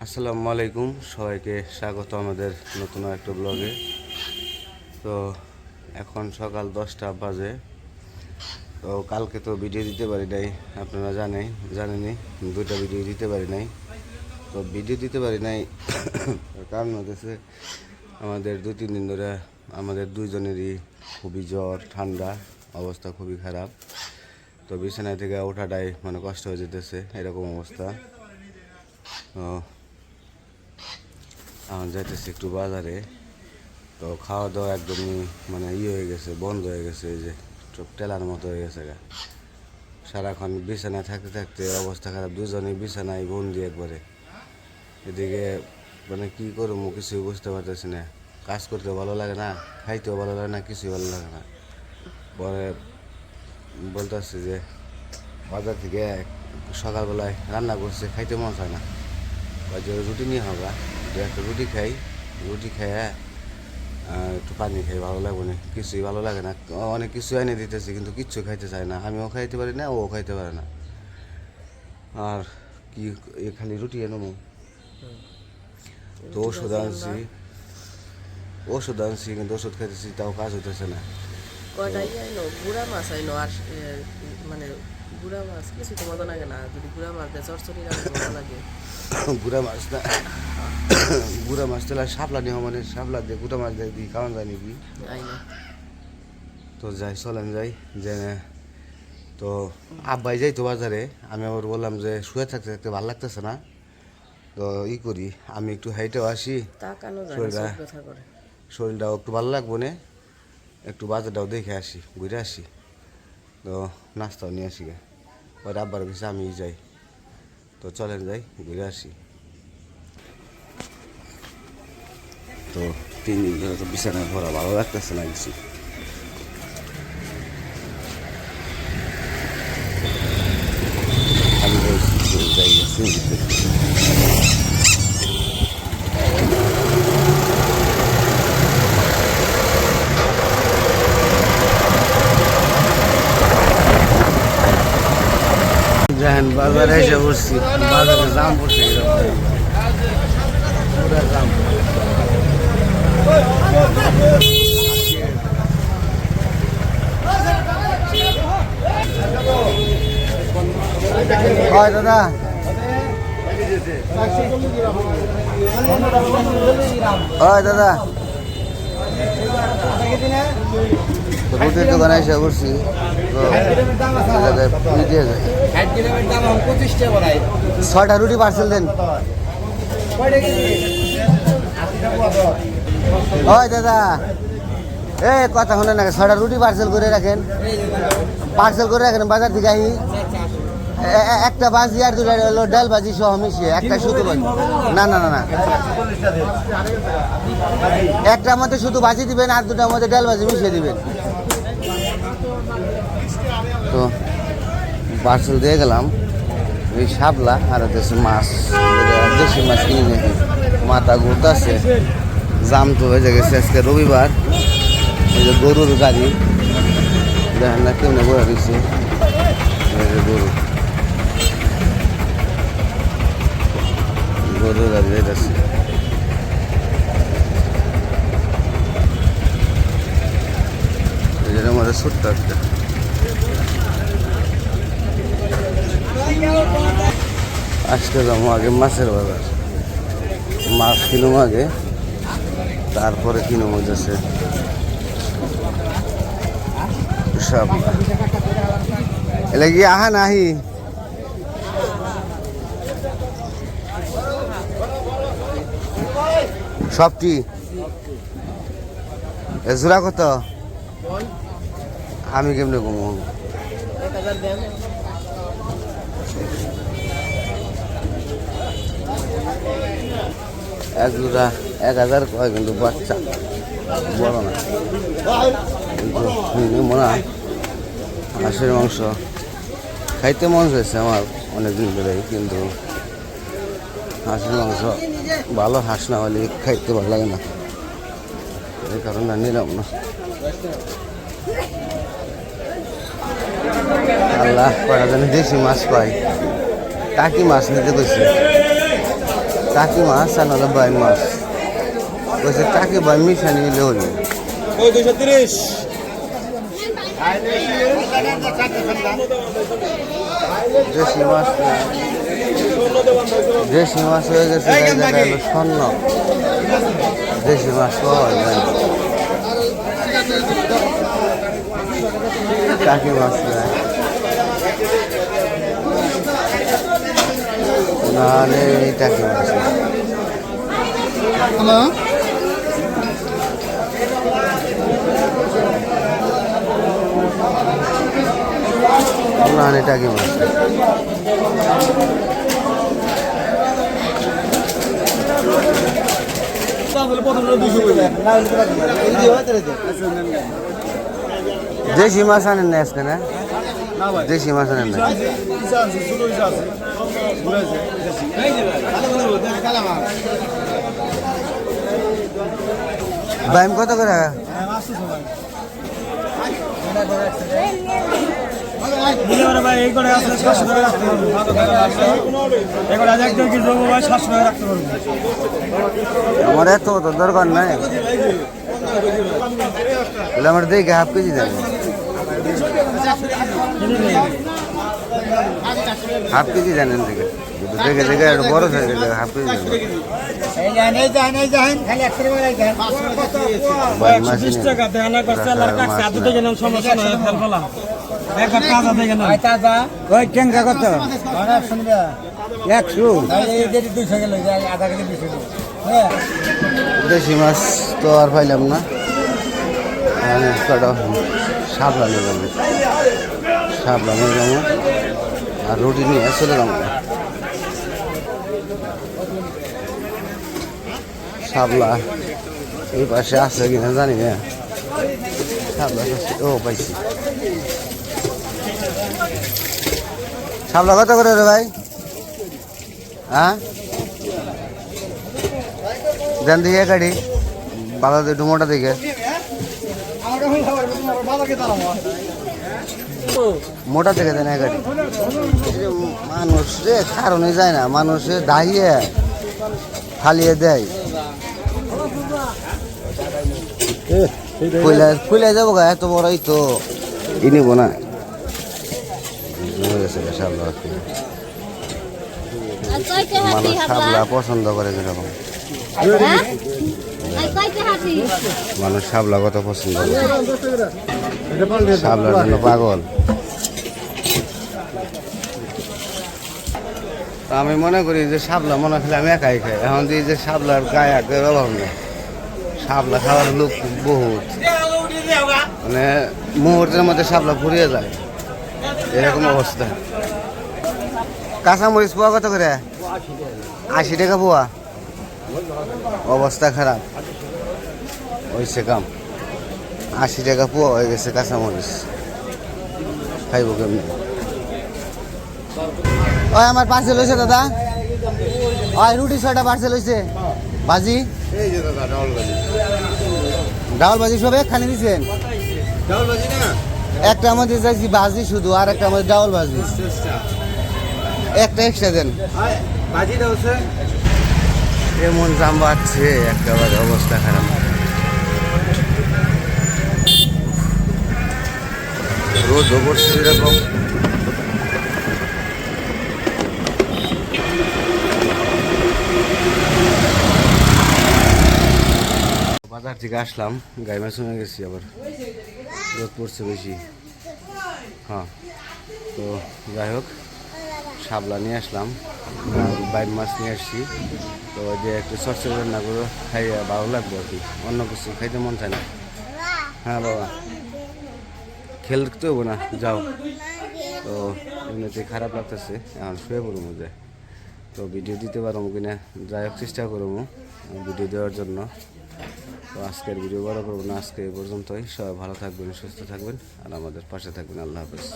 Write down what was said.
আসসালামু আলাইকুম, সবাইকে স্বাগত আমাদের নতুন একটা ব্লগে। তো এখন সকাল 10টা বাজে। তো কালকে তো ভিডিও দিতে পারি নাই, আপনারা জানেনই, দুইটা ভিডিও দিতে পারি নাই। তো ভিডিও দিতে পারি নাই কারণ হচ্ছে আমাদের 2-3 দিন ধরে আমাদের দুইজনেরই খুবই জ্বর, ঠান্ডা, অবস্থা খুবই খারাপ। তো বিছানা থেকে ওঠাটাই মানে কষ্ট হয়ে যেতেছে, এরকম অবস্থা। তো এখন যাইতেছি একটু বাজারে। তো খাওয়া দাওয়া একদমই মানে হয়ে গেছে, বন্ধ হয়ে গেছে, এই যে চোখ টেলার মতো হয়ে গেছে গা। সারাক্ষণ বিছানায় থাকতে থাকতে অবস্থা খারাপ, দুজনেই বিছানায় বন্দি একবারে। এদিকে মানে কী করবো কিছুই বুঝতে পারতেছি না। কাজ করতে ভালো লাগে না, খাইতেও ভালো লাগে না, কিছুই ভালো লাগে না। পরে বলতেছি যে বাজার থেকে সকালবেলায় রান্না করছে, খাইতে মন চায় না। ওই যে রুটি নিয়ে হবে, একটা রুটি খাই, রুটি খাইয়া একটু পানি খাই, ভালো লাগবে না, কিছুই ভালো লাগে না। অনেক কিছু এনে দিতেছি কিন্তু কিচ্ছু খাইতে চায় না, আমিও খাইতে পারি না, ও খাইতে পারে না। আর কি খালি রুটি এনে। তো ওষুধ আনছি কিন্তু ওষুধ খাইতেছি, তাও কাজ হইতেছে না। কয়টাই আইনো গুড়া মাছ আইনো আর মানে গুড়া মাছ কিছু তো মজা লাগে না, যদি গুড়া মাছ দেয় চরচরি মজা লাগে। গুড়া মাছ না, গুড়া মাছ তাহলে শাপলা নিয়ে মানে শাপলা দিয়ে গুড়া মাছ দিয়ে দিই, খাওয়ান যায় নাকি? আইনো তো যাই, চলেন যাই। যে তো আব্বাই যাই তো বাজারে, আমি আবার বললাম যে শুয়ে থাকতে থাকতে ভালো লাগতেছে না, তো করি আমি একটু হাইটেও আসি, শরীরটাও একটু ভালো লাগবো না, একটু বাজারটাও দেখে আসি, ঘুরে আসি। তো নাস্তাও নিয়ে আসি গে, ওর আব্বার কাছে আমি যাই। তো চলেন যাই, ঘুরে আসি। তো 3 দিন ধরে তো বিছানায় ভরা, ভালো লাগতেছে না কিছু। আমি যাই সিন্দিতে। দেখেন বাজারে এসে বসছি, বাজারে দাম পড়ছে পুরা দাম। হয় দাদা, হয় দাদা, রুটির দোকানে এসে করছি, তো 6টা রুটি পার্সেল দেন। হয় দাদা, কথা শোনেন না, 6টা রুটি পার্সেল করে রাখেন, বাজার থেকে আহি। একটা ভাজি আর 2টা হলো ডাল ভাজি সহ মিশিয়ে, একটা শুধু ভাজি। না না না না, একটার মধ্যে শুধু ভাজি দিবেন আর 2টার মধ্যে ডাল ভাজি মিশিয়ে দিবেন। তো পার্সেল দিয়ে গেলাম, এই শাপলা আর দেশি মাছ, দেশি মাছ কিনে নিয়ে মাথা ঘুরতেছে, জাম তো হয়ে গেছে। আজকে রবিবার, এই যে গরুর গাড়ি দেখেন না কেমনে বয়ে দিচ্ছে, গরুর গাড়ি যাইতেছে। এটার মধ্যে ছোট্ট একটা আজকে যাবো আগে মাছের বাজার, মাছ কিনুম আগে, তারপরে কিনুম যাচ্ছে সব। এলে কি আহা নাহি সবটি জোড়া কত? আমি কেমনে কমু? 1000 কয়, কিন্তু বাচ্চা বড় না, কিন্তু মনে হয় হাঁসের মাংস খাইতে মন চাইছে আমার অনেকদিন ধরেই, কিন্তু হাঁসের মাংস ভালো হাঁস না হলে খাইতে ভালো লাগে না, এই কারণে নিলাম না। আল্লাহ করা জানি দেশি মাছ পাই, টাকি মাছ নিতে কইছে। টাকি মাছ আর নাহলে বাইম মাছ বলছে টাকি বাইম মিশানি নিলে হলো ওই 230 দেশি মাছ দেশি মাছ হয়ে গেছে হলো স্বর্ণ দেশি মাছ পাওয়া যায় টাকি মাছ নেয় নাহলে টাকি মাছ হ্যালো নাহলে টাকি মাছ দেশি মাছ আনেন না আজকে না দেশি মাছ আনেন না বাইম কত করে ভাই এই করে আছে 700 টাকা রাখতে পারবো এখন আজ এক কেজি জমা ভাই 700 টাকা রাখতে পারবো আমার এত তো দরকার নাই আমার দেখে হাফ কেজি দেন হাফ কেজি জানেন দেখে দেখে দেখে একটু বড় সাইজ হাফ কেজি টাকা দেন একবার সেলার কাছে আদু থেকে নাম সমস্যা নাই ফেলফলা একবার তাজা থেকে নাম তাজা ওই কেঙ্কা কত শুনবে 100 এই যে 200 গেল আধা কেজি 200 হ্যাঁ দেশি মাছ তো আর পাইলাম না কটা শাপলা নিয়ে যাবো শাপলা নিয়ে যাবো আর রুটি নিয়ে চলে যাবো শাপলা এই পাশে আছে কিনা জানি না শাপলা ও পাইছি শাপলা কত করে রে ভাই হ্যাঁ দেন দিকে গাড়ি বাধা একটু মোটা দিকে মোটা থেকে দেন গাড়ি মানুষ রে কারণে যায় না মানুষে দাহিয়ে ফালিয়ে দেয় ফুলে যাবো গা এত বড়ই তো ই নিব না মানুষ শাপলা পছন্দ করে কিরকম মানুষ শাপলা কত পছন্দ করে শাপলার জন্য পাগল আমি মনে করি যে শাপলা মনে খেলে আমি একাই খাই এখন দিয়ে যে শাপলার গায়ে একের অভাব নেই শাপলা খাওয়ার লোক বহুত মানে মুহূর্তের মধ্যে শাপলা ফুরিয়ে যায় এরকম অবস্থা কাঁচামরিচ পোয়া কত করে 80 টাকা পোয়া অবস্থা খারাপ হয়েছে কাম 80 টাকা পোয়া হয়ে গেছে কাঁচামরিচ খাইব কেমনি ওই আমার পার্সেল হয়েছে দাদা ওই রুটি 6টা পার্সেল হয়েছে ভাজি ডাউল ভাজি সব একখানে দিচ্ছেন একটা আমাদের চাইছি ভাজি শুধু আর একটা আমাদের ডাউল ভাজি একটা এক্সট্রা দেন এমন দাম বাড়ছে একেবারে অবস্থা খারাপ রোদও পড়ছে এরকম বাজার থেকে আসলাম গাই মাছ শুনে গেছি আবার রোদ পড়ছে বেশি হ্যাঁ তো যাই হোক শাপলা নিয়ে আসলাম বাইম মাছ নিয়ে আসছি তো যে একটু সরষে রান্না করে খাইয়ে ভালো লাগবে আর কি অন্য কিছু খাইতে মন চায় না হ্যাঁ বাবা খেলতে হবো না যাও তো এমনিতে খারাপ লাগতেছে এখন শুয়ে পড়বো মধ্যে তো ভিডিও দিতে পারবো কিনা যাই হোক চেষ্টা করবো ভিডিও দেওয়ার জন্য তো আজকের ভিডিও বড় করবো না আজকে এই পর্যন্তই সবাই ভালো থাকবেন সুস্থ থাকবেন আর আমাদের পাশে থাকবেন আল্লাহ হাফেজ